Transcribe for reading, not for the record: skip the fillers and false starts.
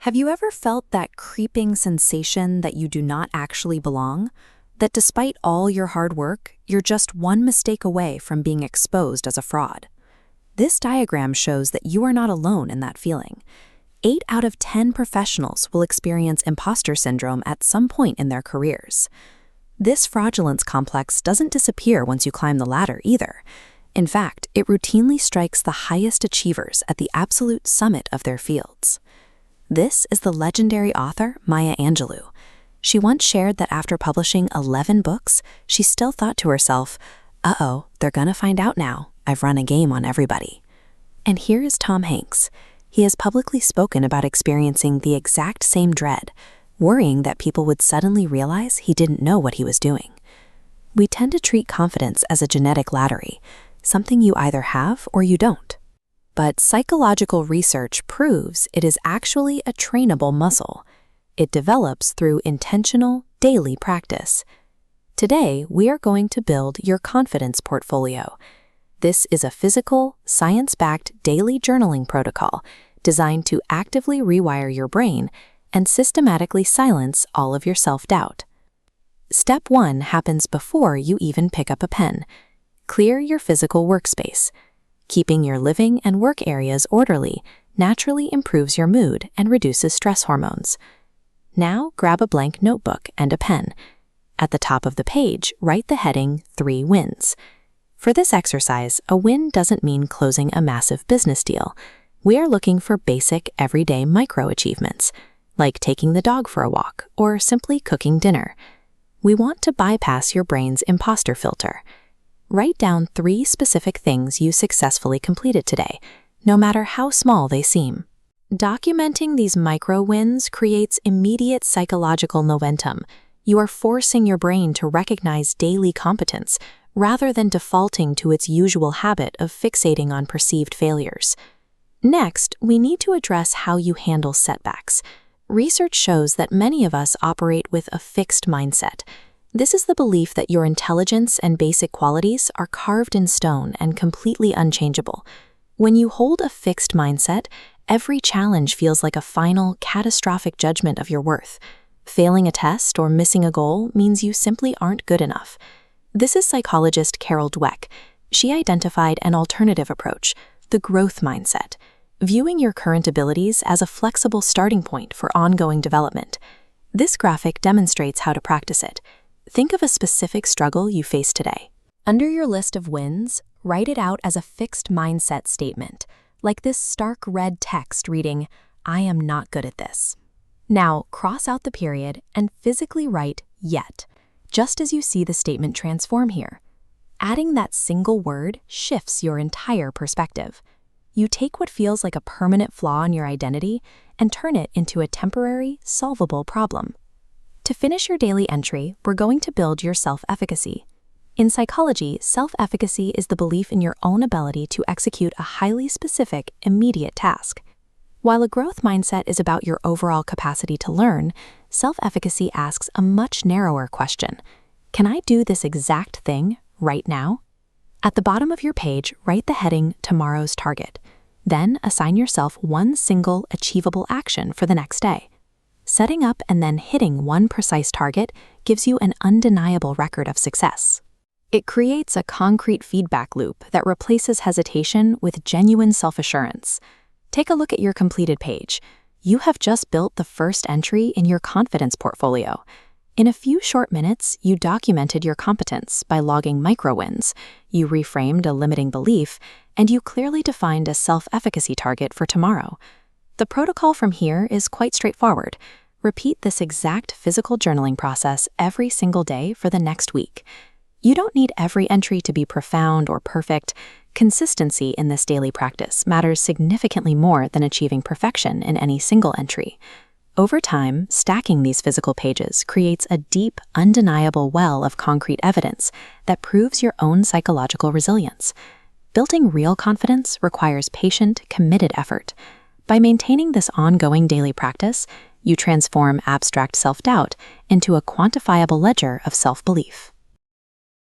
Have you ever felt that creeping sensation that you do not actually belong? That despite all your hard work, you're just one mistake away from being exposed as a fraud? This diagram shows that you are not alone in that feeling. 8 out of 10 professionals will experience imposter syndrome at some point in their careers. This fraudulence complex doesn't disappear once you climb the ladder either. In fact, it routinely strikes the highest achievers at the absolute summit of their fields. This is the legendary author Maya Angelou. She once shared that after publishing 11 books, she still thought to herself, "Uh-oh, they're gonna find out now. I've run a game on everybody." And here is Tom Hanks. He has publicly spoken about experiencing the exact same dread, worrying that people would suddenly realize he didn't know what he was doing. We tend to treat confidence as a genetic lottery, something you either have or you don't. But psychological research proves it is actually a trainable muscle. It develops through intentional, daily practice. Today, we are going to build your confidence portfolio. This is a physical, science-backed daily journaling protocol designed to actively rewire your brain and systematically silence all of your self-doubt. Step 1 happens before you even pick up a pen. Clear your physical workspace. Keeping your living and work areas orderly naturally improves your mood and reduces stress hormones. Now grab a blank notebook and a pen. At the top of the page, write the heading 3 wins. For this exercise, a win doesn't mean closing a massive business deal. We are looking for basic, everyday micro-achievements, like taking the dog for a walk or simply cooking dinner. We want to bypass your brain's imposter filter. Write down 3 specific things you successfully completed today, no matter how small they seem. Documenting these micro-wins creates immediate psychological momentum. You are forcing your brain to recognize daily competence rather than defaulting to its usual habit of fixating on perceived failures. Next, we need to address how you handle setbacks. Research shows that many of us operate with a fixed mindset. This is the belief that your intelligence and basic qualities are carved in stone and completely unchangeable. When you hold a fixed mindset, every challenge feels like a final, catastrophic judgment of your worth. Failing a test or missing a goal means you simply aren't good enough. This is psychologist Carol Dweck. She identified an alternative approach, the growth mindset, viewing your current abilities as a flexible starting point for ongoing development. This graphic demonstrates how to practice it. Think of a specific struggle you face today. Under your list of wins, write it out as a fixed mindset statement, like this stark red text reading, "I am not good at this." Now, cross out the period and physically write "yet," just as you see the statement transform here. Adding that single word shifts your entire perspective. You take what feels like a permanent flaw in your identity and turn it into a temporary, solvable problem. To finish your daily entry, we're going to build your self-efficacy. In psychology, self-efficacy is the belief in your own ability to execute a highly specific, immediate task. While a growth mindset is about your overall capacity to learn, self-efficacy asks a much narrower question. Can I do this exact thing right now? At the bottom of your page, write the heading "Tomorrow's Target." Then assign yourself one single, achievable action for the next day. Setting up and then hitting one precise target gives you an undeniable record of success. It creates a concrete feedback loop that replaces hesitation with genuine self-assurance. Take a look at your completed page. You have just built the first entry in your confidence portfolio. In a few short minutes, you documented your competence by logging micro-wins, you reframed a limiting belief, and you clearly defined a self-efficacy target for tomorrow. The protocol from here is quite straightforward. Repeat this exact physical journaling process every single day for the next week. You don't need every entry to be profound or perfect. Consistency in this daily practice matters significantly more than achieving perfection in any single entry. Over time, stacking these physical pages creates a deep, undeniable well of concrete evidence that proves your own psychological resilience. Building real confidence requires patient, committed effort. By maintaining this ongoing daily practice, you transform abstract self-doubt into a quantifiable ledger of self-belief.